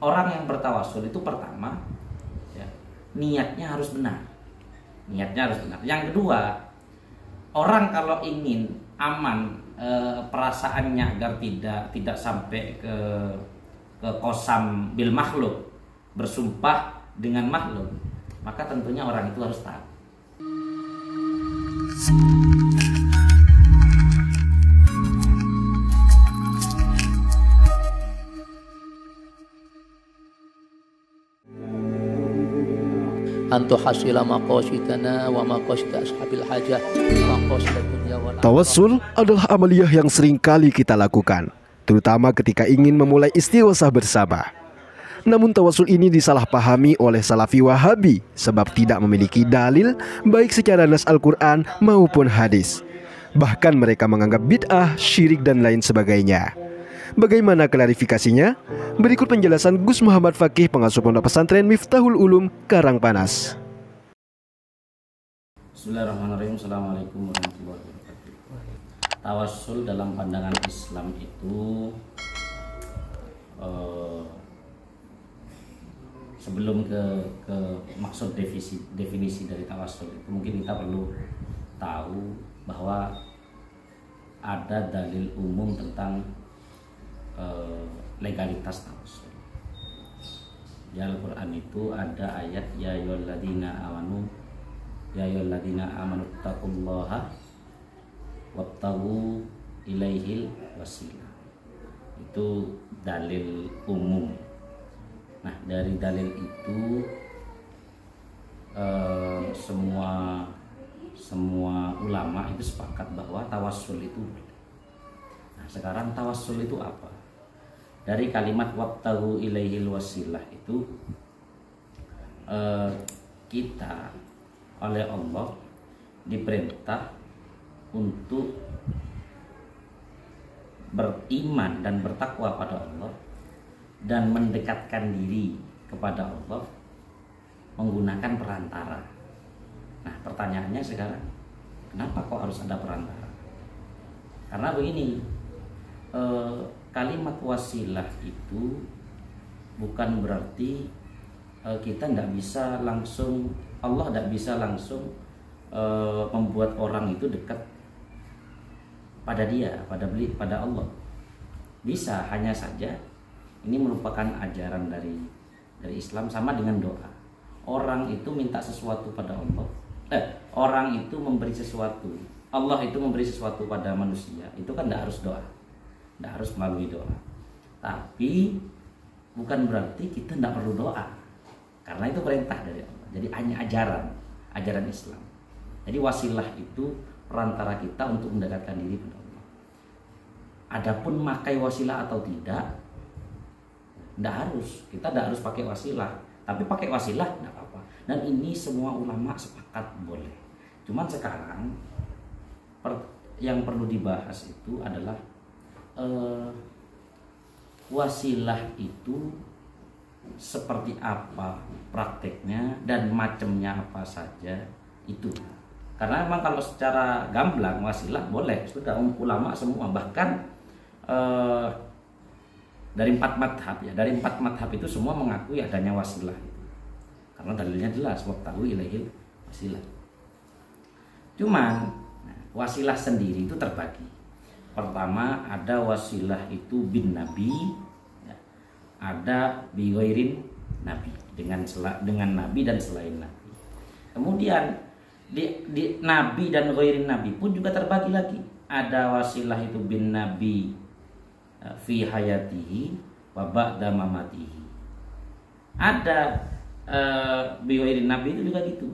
orang yang bertawasul itu pertama ya, niatnya harus benar. Yang kedua, orang kalau ingin aman perasaannya agar tidak sampai ke qasam bil makhluk, bersumpah dengan makhluk, maka tentunya orang itu harus taat. Antu hasila maqasidana wa maqasid ashabil hajah maqasid dunya wal akhirah. Tawassul adalah amaliyah yang sering kali kita lakukan, terutama ketika ingin memulai istighosah bersama. Namun tawassul ini disalahpahami oleh Salafi Wahabi sebab tidak memiliki dalil baik secara nas Al-Quran maupun hadis. Bahkan mereka menganggap bid'ah, syirik dan lain sebagainya. Bagaimana klarifikasinya? Berikut penjelasan Gus Muhammad Fakih, pengasuh Pondok Pesantren Miftahul Ulum, Karangpanas. Bismillahirrahmanirrahim. Assalamualaikum warahmatullahi wabarakatuh. Tawassul dalam pandangan Islam itu sebelum ke maksud definisi dari tawassul itu, mungkin kita perlu tahu bahwa ada dalil umum tentang legalitas tawassul. Di Al-Quran itu ada ayat ya ayyuhalladzina amanu taqullaha wabtaghu ilaihil wasilah. Itu dalil umum. Nah, dari dalil itu semua ulama itu sepakat bahwa tawassul itu. Nah, sekarang tawassul itu apa? Dari kalimat wabtaghu ilaihil wasilah itu kita oleh Allah diperintah untuk beriman dan bertakwa pada Allah dan mendekatkan diri kepada Allah menggunakan perantara. Nah, pertanyaannya sekarang, kenapa kok harus ada perantara? Karena begini, kalimat wasilah itu bukan berarti kita tidak bisa langsung, Allah tidak bisa langsung membuat orang itu dekat pada dia, pada Allah. Bisa, hanya saja ini merupakan ajaran dari Islam, sama dengan doa. Orang itu minta sesuatu pada Allah, orang itu memberi sesuatu, Allah itu memberi sesuatu pada manusia, itu kan tidak harus doa, tidak harus melalui doa. Tapi bukan berarti kita tidak perlu doa, karena itu perintah dari Allah. Jadi hanya ajaran Islam. Jadi wasilah itu perantara kita untuk mendekatkan diri pada Allah. Adapun makai wasilah atau tidak harus. Kita tidak harus pakai wasilah, tapi pakai wasilah tidak apa-apa. Dan ini semua ulama sepakat boleh. Cuman sekarang yang perlu dibahas itu adalah wasilah itu seperti apa prakteknya dan macamnya apa saja itu. Karena memang kalau secara gamblang wasilah boleh, sudah ulama semua, bahkan dari 4 madhab ya, dari 4 madhab itu semua mengakui adanya wasilah itu. Karena dalilnya jelas, wabtaghu ilaihil wasilah. Cuman wasilah sendiri itu terbagi. Pertama ada wasilah itu bin nabi, ya. Ada bi ghairin nabi, dengan nabi dan selain nabi. Kemudian di nabi dan ghairin nabi pun juga terbagi lagi. Ada wasilah itu bin nabi fi hayatihi wa ba'da mamatihi. Ada bi ghairin nabi itu juga gitu.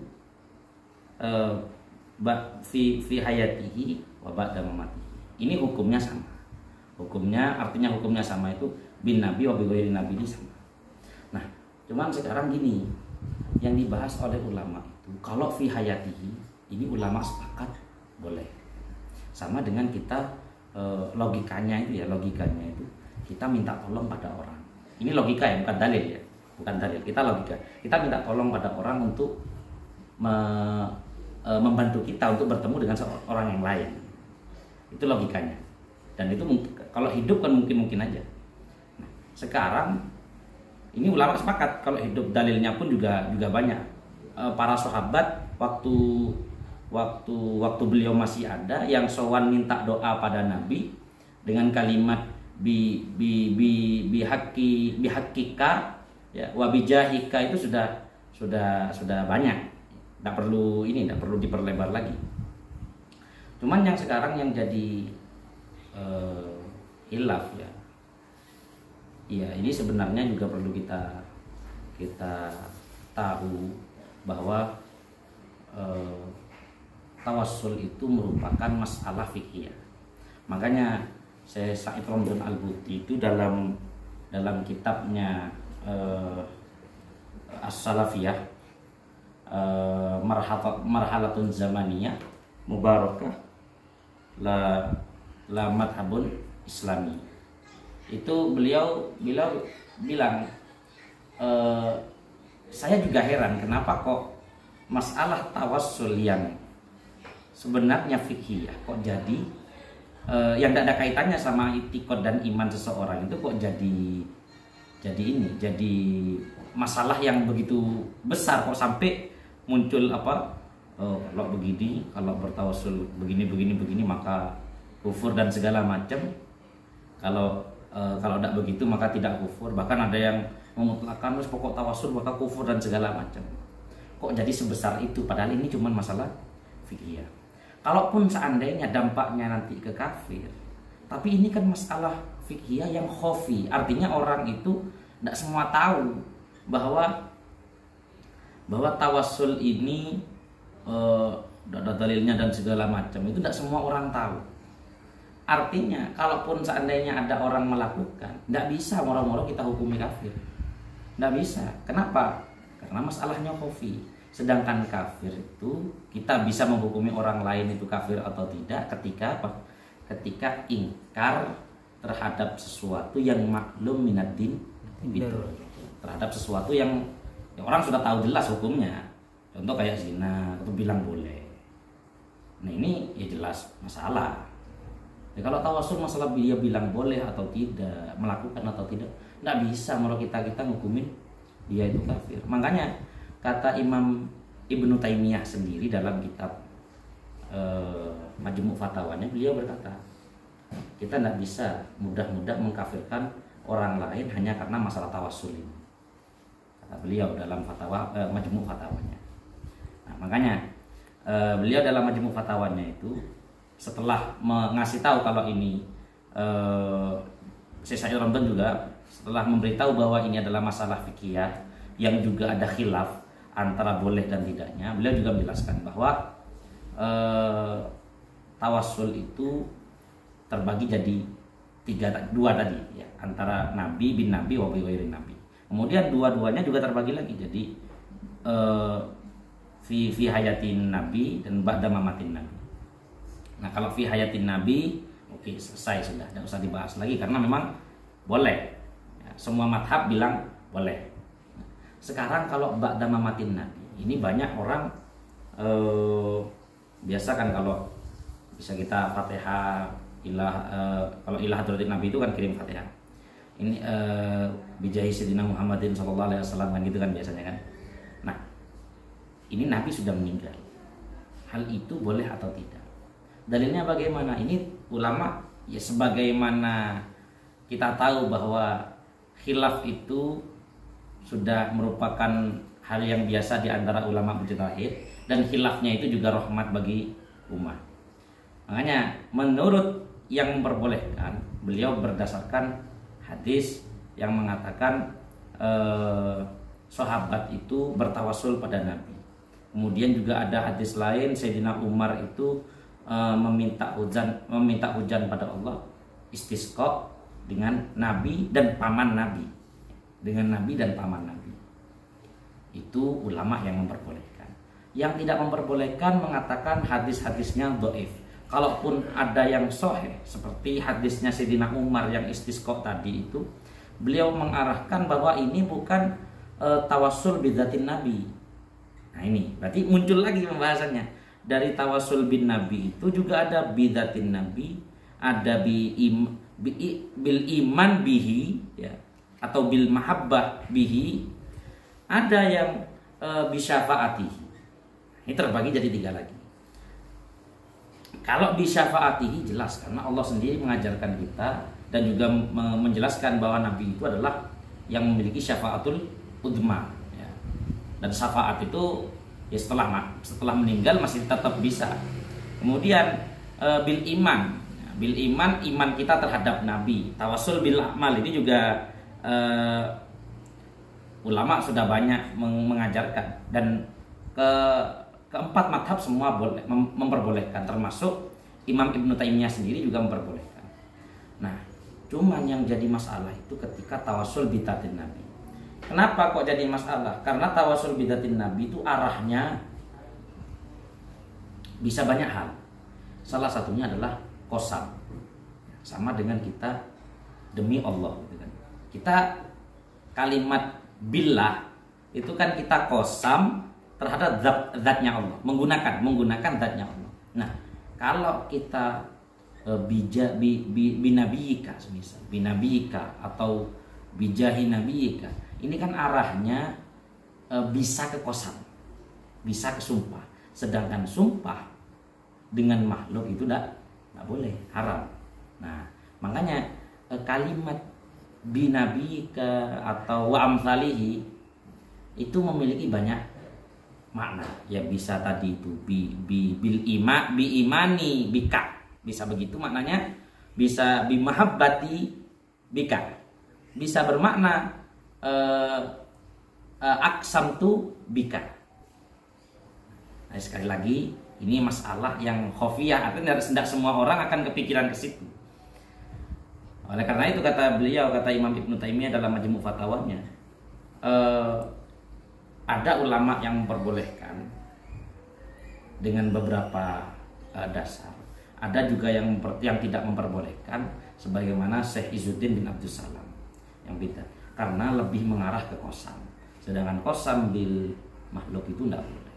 Fi hayatihi wa ba'da mamatihi. Ini hukumnya sama. Artinya hukumnya sama itu bin nabi wa bi ghairin nabi ini sama. Nah, cuman sekarang gini, yang dibahas oleh ulama itu kalau fi hayatihi ini ulama sepakat boleh. Sama dengan kita logikanya itu kita minta tolong pada orang. Ini logika ya, bukan dalil ya. Bukan dalil, kita logika. Kita minta tolong pada orang untuk membantu kita untuk bertemu dengan seorang yang lain. Itu logikanya. Dan itu kalau hidup kan mungkin aja. Nah, sekarang Ini ulama sepakat kalau hidup dalilnya pun juga banyak. Para sahabat waktu beliau masih ada yang sowan minta doa pada Nabi dengan kalimat bihakika ya wabijahika itu sudah banyak. Tidak perlu diperlebar lagi. Cuman yang sekarang yang jadi hilaf ya. Ya ini sebenarnya juga perlu kita tahu bahwa tawassul itu merupakan masalah fikih. Makanya Syekh Sa'id Ramdan Al-Buti itu dalam kitabnya As-Salafiyah Marhalatun Zamaniyah Mubarakah la madhabun Islami, itu beliau bilang saya juga heran kenapa kok masalah tawassul yang sebenarnya fikih kok jadi yang tidak ada kaitannya sama itikad dan iman seseorang itu kok jadi masalah yang begitu besar, kok sampai muncul kalau begini, kalau bertawassul begini maka kufur dan segala macam. Kalau tidak begitu maka tidak kufur. Bahkan ada yang memutlakkan pokok tawassul maka kufur dan segala macam. Kok jadi sebesar itu? Padahal ini cuma masalah fikih. Kalaupun seandainya dampaknya nanti ke kafir, tapi ini kan masalah fikih yang khofi. Artinya orang itu tidak semua tahu bahwa tawassul ini ada dalilnya dan segala macam. Itu tidak semua orang tahu. Artinya, kalaupun seandainya ada orang melakukan, tidak bisa moro-moro kita hukumi kafir. Tidak bisa. Kenapa? Karena masalahnya khafi. Sedangkan kafir itu kita bisa menghukumi orang lain itu kafir atau tidak ketika apa? Ketika ingkar terhadap sesuatu yang maklum minaddin gitu. Terhadap sesuatu yang orang sudah tahu jelas hukumnya. Contoh kayak zina, itu bilang boleh. Nah ini ya jelas masalah. Ya, kalau tawassul masalah dia bilang boleh atau tidak, melakukan atau tidak, nggak bisa kalau kita ngukumin dia itu kafir. Makanya kata Imam Ibnu Taimiyah sendiri dalam kitab Majmu' Fatawanya, beliau berkata kita nggak bisa mudah-mudah mengkafirkan orang lain hanya karena masalah tawassul ini. Kata beliau dalam fatwa Majmu' Fatawanya. Nah, makanya beliau dalam Majmu' Fatawanya itu setelah mengasih tahu kalau ini Syekh Sa'id Ramdan juga setelah memberitahu bahwa ini adalah masalah fikih yang juga ada khilaf antara boleh dan tidaknya, beliau juga menjelaskan bahwa tawassul itu terbagi jadi dua tadi ya, antara nabi bin nabi wa ghairi nabi. Kemudian dua-duanya juga terbagi lagi jadi fi hayatin nabi dan ba'da mamatin nabi. Nah kalau fi hayatin nabi, oke, selesai sudah, tidak usah dibahas lagi karena memang boleh. Ya, semua madhab bilang boleh. Nah, sekarang kalau ba'da mamatin nabi, ini banyak orang biasa kan kalau bisa kita Fatihah kalau ilah hadratin nabi itu kan kirim Fatihah. Ini bijahi sayyidina Muhammadin sallallahu alaihi wasallam kan gitu kan biasanya kan. Nah, ini nabi sudah meninggal. Hal itu boleh atau tidak? Dalilnya bagaimana? Ini ulama ya sebagaimana kita tahu bahwa khilaf itu sudah merupakan hal yang biasa di antara ulama mujtahid dan khilafnya itu juga rahmat bagi umat. Makanya menurut yang memperbolehkan, beliau berdasarkan hadis yang mengatakan sahabat itu bertawassul pada Nabi. Kemudian juga ada hadis lain Sayyidina Umar itu meminta hujan pada Allah, istisqa dengan Nabi dan paman Nabi, itu ulama yang memperbolehkan. Yang tidak memperbolehkan mengatakan hadis-hadisnya dhaif. Kalaupun ada yang sahih seperti hadisnya Sayyidina Umar yang istisqa tadi itu, beliau mengarahkan bahwa ini bukan tawassul bidzatin Nabi. Nah ini berarti muncul lagi pembahasannya. Dari tawassul bin Nabi itu juga ada bidzatin Nabi, ada bil iman bihi ya. atau bil mahabbah bihi, ada yang bisyafaatihi. Ini terbagi jadi 3 lagi. Kalau bisyafaatihi jelas karena Allah sendiri mengajarkan kita dan juga menjelaskan bahwa Nabi itu adalah yang memiliki syafaatul udma, ya. Dan syafaat itu ya setelah meninggal masih tetap bisa. Kemudian bil iman, bil iman kita terhadap Nabi. Tawassul bil amal ini juga ulama sudah banyak mengajarkan, dan keempat madhab semua boleh memperbolehkan, termasuk Imam Ibnu Taimiyah sendiri juga memperbolehkan. Nah, cuman yang jadi masalah itu ketika tawasul bidatin Nabi. Kenapa kok jadi masalah? Karena tawasul bidatin Nabi itu arahnya bisa banyak hal. Salah satunya adalah qasam. Sama dengan kita demi Allah, gitu kan. Kita kalimat billah itu kan kita qasam terhadap zatnya Allah, menggunakan zatnya Allah. Nah, kalau kita binabiyika semisal binabiyika atau bijahi nabiyika, ini kan arahnya bisa ke qasam, bisa ke sumpah. Sedangkan sumpah dengan makhluk itu tidak boleh, haram. Nah, makanya kalimat binabiyika atau wa amsalihi itu memiliki banyak makna. Ya bisa tadi itu bil imani bika, bisa begitu maknanya. Bisa bimahabbati bika, bisa bermakna aksamtu bika. Nah, sekali lagi ini masalah yang khofiyah, artinya tidak semua orang akan kepikiran ke situ. Oleh karena itu kata beliau, kata Imam Ibnu Taimiyah dalam Majmu' Fatawanya, ada ulama yang memperbolehkan dengan beberapa dasar. Ada juga yang tidak memperbolehkan, sebagaimana Syekh Izzuddin bin Abdus Salam yang beda, karena lebih mengarah ke qasam. Sedangkan qasam bil makhluk itu tidak boleh.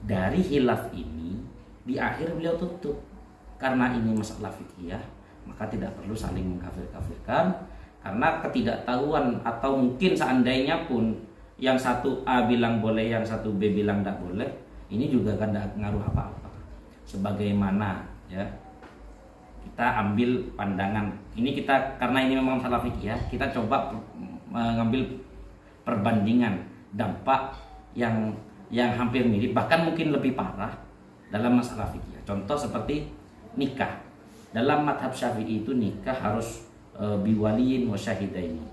Dari khilaf ini di akhir beliau tutup, karena ini masalah fikih, maka tidak perlu saling mengkafir-kafirkan. Karena ketidaktahuan atau mungkin seandainya pun yang satu A bilang boleh, yang satu B bilang tidak boleh, ini juga kan tidak ngaruh apa-apa. Sebagaimana ya kita ambil pandangan ini, kita karena ini memang masalah fikih, kita coba mengambil perbandingan dampak yang hampir mirip, bahkan mungkin lebih parah dalam masalah fikih. Contoh seperti nikah. Dalam madhab Syafi'i itu nikah harus biwaliin wa syahidaini,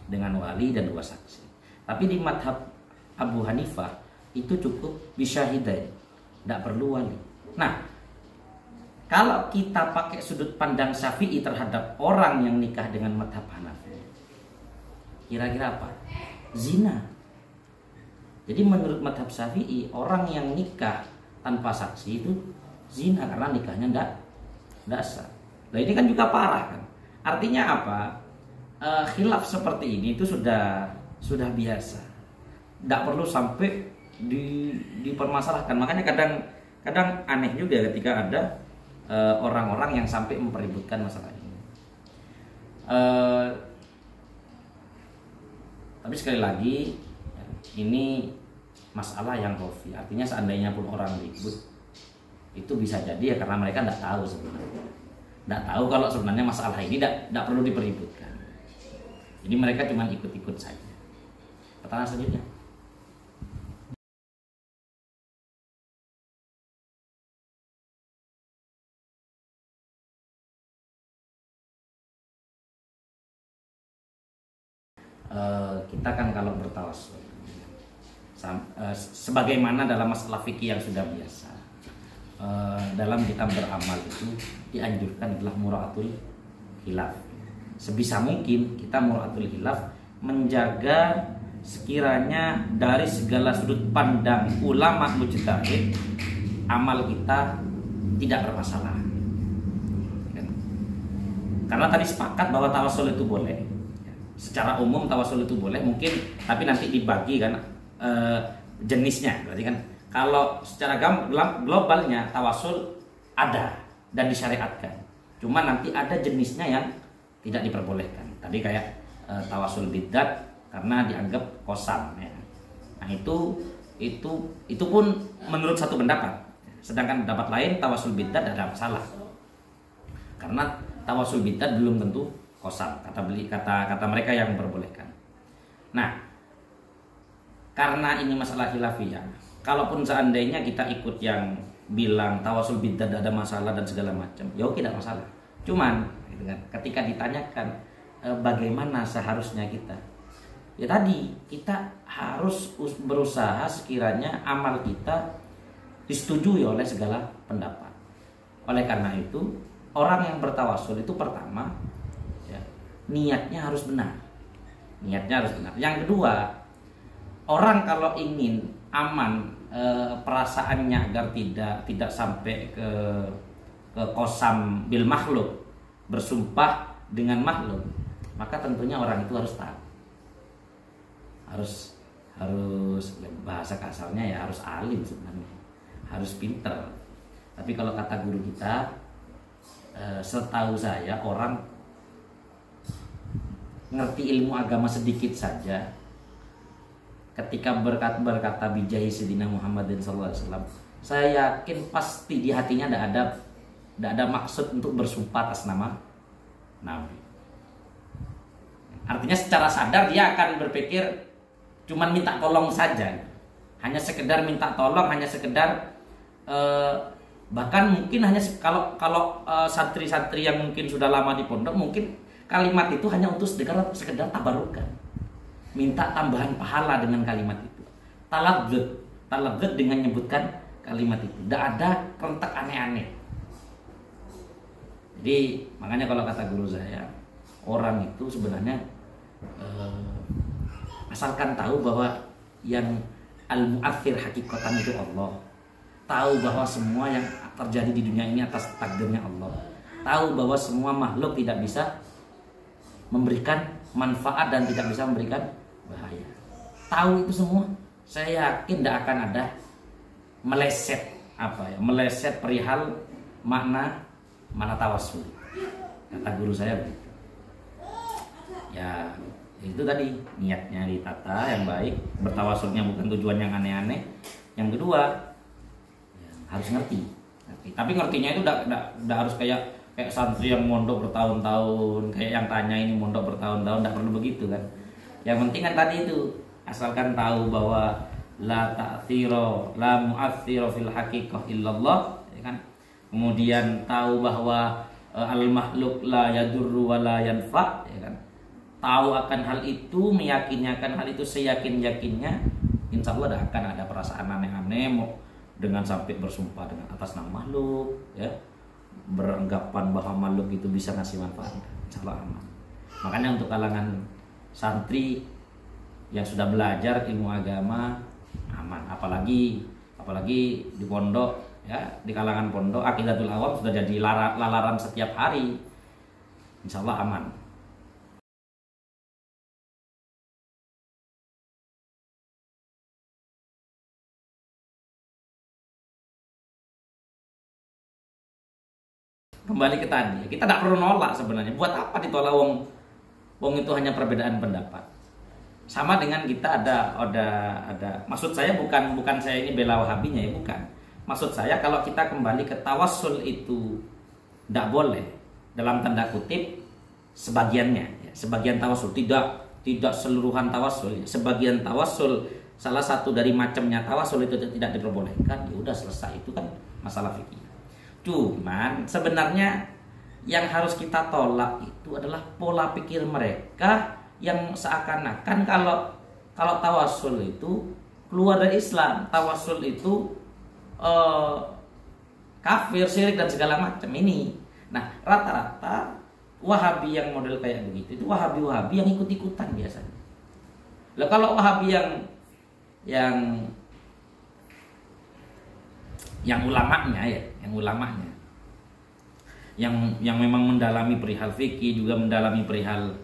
dengan wali dan 2 saksi. Tapi di madhab Abu Hanifah itu cukup bisyahidain, tidak perlu wali. Nah, kalau kita pakai sudut pandang Syafi'i terhadap orang yang nikah dengan madhab Hanafi, kira-kira apa? Zina. Jadi menurut madhab Syafi'i, orang yang nikah tanpa saksi itu zina, karena nikahnya tidak sah. Nah, ini kan juga parah kan. Artinya apa? Khilaf seperti ini itu sudah biasa. Tidak perlu sampai dipermasalahkan. Makanya kadang aneh juga ketika ada orang-orang yang sampai mempeributkan masalah ini. Tapi sekali lagi, ini masalah yang khafi. Artinya seandainya pun orang ribut, itu bisa jadi ya karena mereka tidak tahu sebenarnya. Tidak tahu kalau sebenarnya masalah ini tidak perlu dipeributkan. Jadi mereka cuma ikut-ikut saja. Pertanyaan selanjutnya. Kita kan kalau bertawasul sebagaimana dalam masalah fikih yang sudah biasa, dalam kita beramal itu dianjurkan adalah mura'atul khilaf. Sebisa mungkin kita mura'atul khilaf, menjaga sekiranya dari segala sudut pandang ulama mujtahid amal kita tidak bermasalah. Karena tadi sepakat bahwa tawasul itu boleh. Secara umum tawasul itu boleh, mungkin tapi nanti dibagi kan jenisnya. Berarti kan kalau secara globalnya tawasul ada dan disyariatkan. Cuma nanti ada jenisnya yang tidak diperbolehkan. Tadi kayak tawasul bidat karena dianggap kosam ya. Nah itu pun menurut satu pendapat. Sedangkan pendapat lain tawasul bidat tidak ada masalah. Karena tawasul bidat belum tentu kosam, kata mereka yang memperbolehkan. Nah, karena ini masalah khilafiyah, kalaupun seandainya kita ikut yang bilang tawasul bidat tidak ada masalah dan segala macam, ya oke, tidak masalah. Cuman gitu kan, ketika ditanyakan bagaimana seharusnya kita, ya tadi kita harus berusaha sekiranya amal kita disetujui oleh segala pendapat. Oleh karena itu, orang yang bertawasul itu pertama ya, niatnya harus benar. Yang kedua, orang kalau ingin aman perasaannya agar tidak sampai ke qasam bil makhluk, bersumpah dengan makhluk, maka tentunya orang itu harus tahu. Harus bahasa kasarnya ya harus alim sebenarnya. Harus pinter. Tapi kalau kata guru kita, setahu saya orang ngerti ilmu agama sedikit saja ketika berkata bijahi Sayyidina Muhammadin sallallahu alaihi wasallam, saya yakin pasti di hatinya tidak ada maksud untuk bersumpah atas nama Nabi. Artinya secara sadar dia akan berpikir cuman minta tolong saja, hanya sekedar minta tolong, hanya sekedar bahkan mungkin hanya kalau santri-santri yang mungkin sudah lama di pondok, mungkin kalimat itu hanya untuk sekedar tabarukan, minta tambahan pahala dengan kalimat itu, taladzud dengan menyebutkan kalimat itu, tidak ada rentak aneh-aneh. Jadi makanya kalau kata guru saya, orang itu sebenarnya asalkan tahu bahwa yang al-mu'athir hakikatan itu Allah, tahu bahwa semua yang terjadi di dunia ini atas takdirnya Allah, tahu bahwa semua makhluk tidak bisa memberikan manfaat dan tidak bisa memberikan bahaya, tahu itu semua, saya yakin tidak akan ada meleset perihal makna tawasul. Kata guru saya begitu. Ya itu tadi, niatnya ditata yang baik, bertawasulnya bukan tujuan yang aneh-aneh. Yang kedua, ya, harus ngerti. Tapi ngertinya itu udah harus kayak santri yang mondok bertahun-tahun, kayak yang tanya ini mondok bertahun-tahun, tidak perlu begitu kan. Yang penting kan tadi itu, asalkan tahu bahwa la ta'thira la mu'aththira fil haqiqah illallah, ya kan. Kemudian tahu bahwa al makhluk la yadurru wa la yanfa, ya kan. Tahu akan hal itu, meyakini akan hal itu seyakin-yakinnya, insya Allah tidak akan ada perasaan aneh-aneh dengan sampai bersumpah dengan atas nama makhluk, ya, beranggapan bahwa makhluk itu bisa ngasih manfaat. Insya Allah aman. Makanya untuk kalangan santri yang sudah belajar ilmu agama aman, apalagi di pondok, ya, di kalangan pondok Aqidatul Awam sudah jadi lalaran setiap hari, insya Allah aman. Kembali ke tadi, kita tidak perlu nolak sebenarnya. Buat apa ditolak, wong itu hanya perbedaan pendapat. Sama dengan kita ada maksud saya bukan saya ini bela Wahabinya, ya bukan. Maksud saya kalau kita kembali ke tawassul itu tidak boleh dalam tanda kutip sebagiannya, ya. Sebagian tawassul, tidak seluruhan tawassul, ya. Sebagian tawassul, salah satu dari macamnya tawassul itu tidak diperbolehkan, ya udah selesai, itu kan masalah fikih. Cuman sebenarnya yang harus kita tolak itu adalah pola pikir mereka yang seakan-akan kalau tawassul itu keluar dari Islam, tawassul itu kafir, syirik dan segala macam ini. Nah, rata-rata Wahabi yang model kayak begitu itu Wahabi yang ikut-ikutan biasanya. Lah kalau Wahabi yang ulamanya, ya, yang memang mendalami perihal fikih, juga mendalami perihal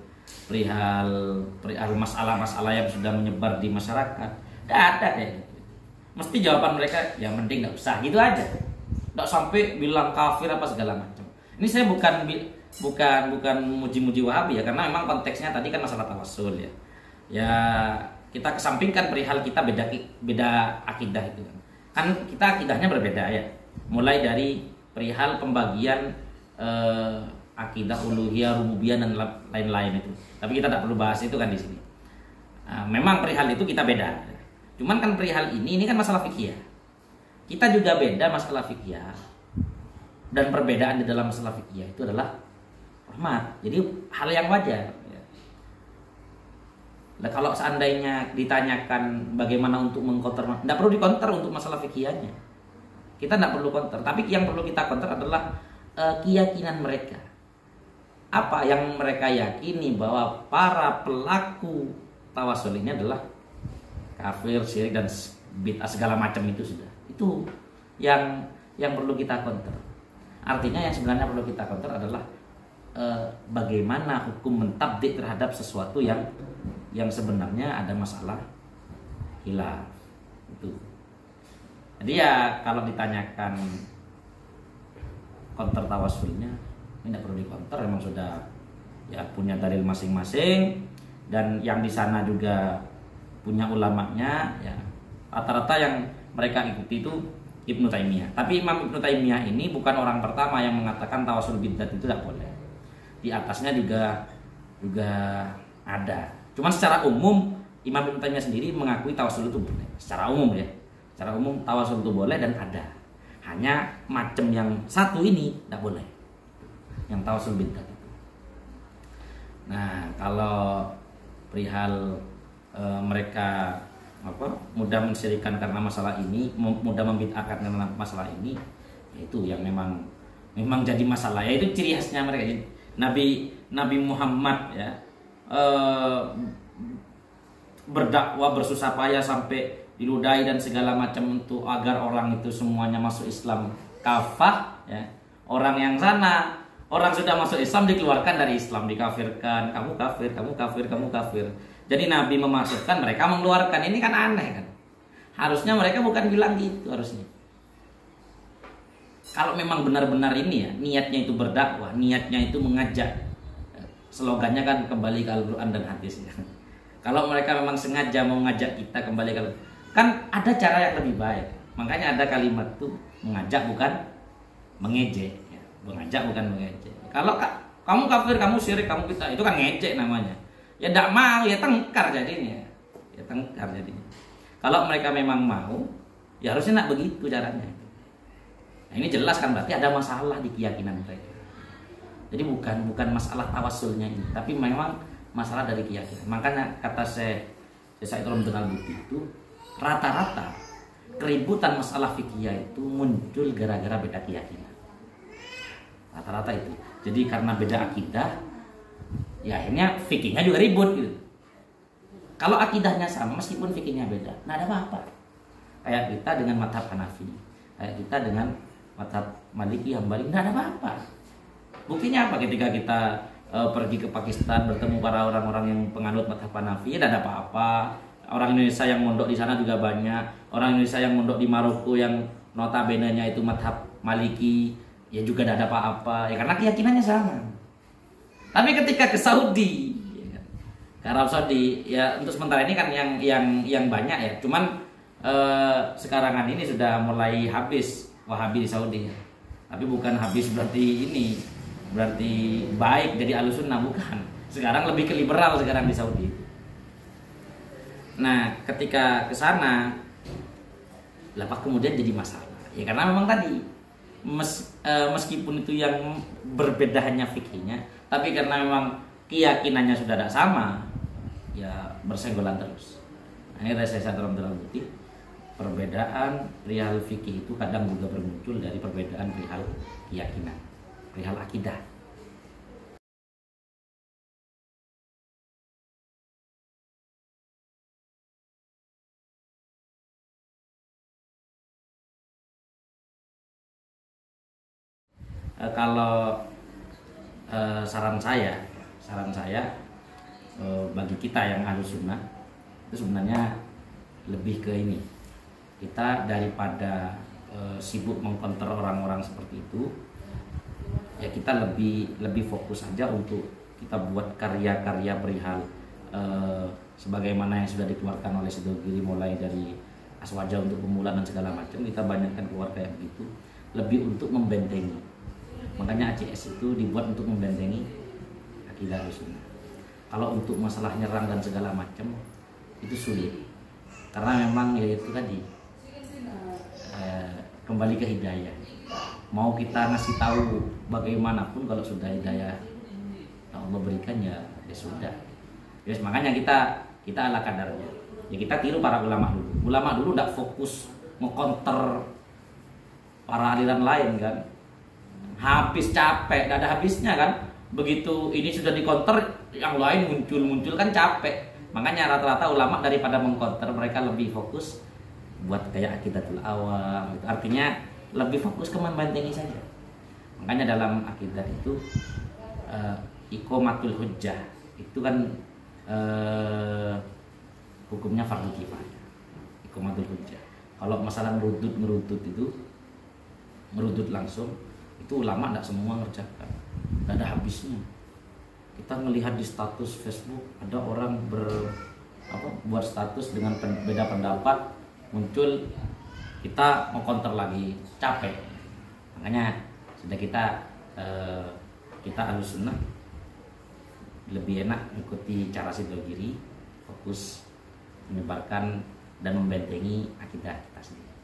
masalah-masalah yang sudah menyebar di masyarakat, tidak ada kayak gitu. Mesti jawaban mereka ya mending nggak usah, gitu aja, nggak sampai bilang kafir apa segala macam. Ini saya bukan bukan muji-muji Wahabi ya, karena memang konteksnya tadi kan masalah tawassul ya. Ya kita kesampingkan perihal kita beda akidah itu kan. Kan kita akidahnya berbeda ya. Mulai dari perihal pembagian akidah uluhiyah, rububiyah dan lain-lain itu. Tapi kita tidak perlu bahas itu kan di sini. Memang perihal itu kita beda. Cuman kan perihal ini kan masalah fikih. Kita juga beda masalah fikih. Dan perbedaan di dalam masalah fikih itu adalah rahmat. Jadi hal yang wajar. Nah, kalau seandainya ditanyakan bagaimana untuk mengkonter, tidak perlu dikonter untuk masalah fikihnya. Kita tidak perlu konter. Tapi yang perlu kita konter adalah keyakinan mereka. Apa yang mereka yakini bahwa para pelaku tawasul ini adalah kafir, syirik dan bid'ah segala macam itu sudah. Itu yang perlu kita counter. Artinya yang sebenarnya perlu kita counter adalah bagaimana hukum mentabdik terhadap sesuatu yang sebenarnya ada masalah khilaf. Itu. Jadi ya kalau ditanyakan counter tawasulnya, ini tidak perlu dikonter, memang sudah ya punya dalil masing-masing. Dan yang di sana juga punya ulamanya ya, rata-rata yang mereka ikuti itu Ibnu Taimiyah. Tapi Imam Ibnu Taimiyah ini bukan orang pertama yang mengatakan tawasul bidat itu tidak boleh. Di atasnya juga ada. Cuman secara umum Imam Ibnu Taimiyah sendiri mengakui tawasul itu boleh. Secara umum ya. Secara umum tawasul itu boleh dan ada. Hanya macam yang satu ini tidak boleh. Yang tawasul bidat itu. Nah, kalau perihal mereka mudah mensyirikan karena masalah ini, mudah membid'ahkan karena masalah ini, itu yang memang jadi masalah. Ya itu ciri khasnya mereka. Nabi Muhammad ya berdakwah bersusah payah sampai diludahi dan segala macam untuk agar orang itu semuanya masuk Islam kafah ya. Orang yang sana orang sudah masuk Islam dikeluarkan dari Islam, dikafirkan, kamu kafir, kamu kafir, kamu kafir. Jadi Nabi memasukkan, mereka mengeluarkan. Ini kan aneh kan. Harusnya mereka bukan bilang gitu harusnya. Kalau memang benar-benar ini ya, niatnya itu berdakwah, niatnya itu mengajak. Slogannya kan kembali ke Al-Quran dan hadis ya. Kalau mereka memang sengaja mau mengajak kita kembali ke kan ada cara yang lebih baik. Makanya ada kalimat tuh mengajak bukan mengejek. Mengajak bukan mengejek. Kalau kamu kafir, kamu syirik, kamu kita, itu kan ngejek namanya. Ya tidak mau, ya tengkar jadinya. Ya tengkar jadinya. Kalau mereka memang mau, ya harusnya tidak begitu caranya. Nah, ini jelas kan berarti ada masalah di keyakinan mereka. Jadi bukan masalah tawasulnya ini, tapi memang masalah dari keyakinan. Makanya kata Syekh Romdon Al-Buti itu rata-rata keributan masalah fikih itu muncul gara-gara beda keyakinan. Rata-rata itu. Jadi karena beda akidah, ya akhirnya fikihnya juga ribut gitu. Kalau akidahnya sama meskipun fikihnya beda, nah ada apa-apa. Kayak kita dengan mazhab Hanafi, kayak kita dengan mazhab Maliki, Hambali, nggak ada apa-apa. Buktinya apa? Ketika kita pergi ke Pakistan bertemu para orang-orang yang penganut mazhab Hanafi, ya tidak ada apa-apa. Orang Indonesia yang mondok di sana juga banyak. Orang Indonesia yang mondok di Maroko yang notabene-nya itu mazhab Maliki, ya juga tidak ada apa-apa. Ya karena keyakinannya sama. Tapi ketika ke Saudi, ya, ke Arab Saudi, ya untuk sementara ini kan yang banyak ya. Cuman sekarang ini sudah mulai habis Wahabi di Saudi. Tapi bukan habis berarti baik jadi Ahlussunnah, bukan. Sekarang lebih ke liberal sekarang di Saudi. Nah, ketika ke sana, lapak kemudian jadi masalah. Ya karena memang tadi meskipun itu yang berbeda hanya fikihnya, tapi karena memang keyakinannya sudah tidak sama, ya bersenggolan terus. Nah, ini saya dalam buti perbedaan perihal fikih itu kadang juga bermuncul dari perbedaan perihal keyakinan, perihal akidah. Kalau saran saya bagi kita yang Ahlussunnah itu sebenarnya lebih ke ini, kita daripada sibuk mengkonter orang-orang seperti itu, ya kita lebih fokus aja untuk kita buat karya-karya perihal sebagaimana yang sudah dikeluarkan oleh Sidogiri, mulai dari Aswaja untuk pemula dan segala macam, kita banyakkan keluar kayak begitu, lebih untuk membentengi. Makanya ACS itu dibuat untuk membentengi akidah Ahlussunnah. Kalau untuk masalah nyerang dan segala macam itu sulit, karena memang ya itu tadi kembali ke hidayah. Mau kita ngasih tahu bagaimanapun, kalau sudah hidayah Allah berikan ya sudah. Yes, makanya kita ala kadarnya. Ya kita tiru para ulama dulu. Ulama dulu tidak fokus ngekonter para aliran lain kan. Habis capek, tidak ada habisnya kan. Begitu ini sudah dikonter, yang lain muncul kan capek. Makanya rata-rata ulama daripada mengkonter, mereka lebih fokus buat kayak Aqidatul Awam. Artinya lebih fokus ke membentengi saja. Makanya dalam akidah itu iqamatul hujjah itu kan hukumnya fardu kifayah. Iqamatul hujjah. Kalau masalah merudut itu merudut langsung, itu ulama tidak semua ngerjakan, tidak ada habisnya. Kita melihat di status Facebook ada orang buat status dengan beda pendapat, muncul, kita mau counter lagi, capek. Makanya sudah kita Ahlussunnah lebih enak mengikuti cara Sidogiri, fokus menyebarkan dan membentengi akidah kita sendiri.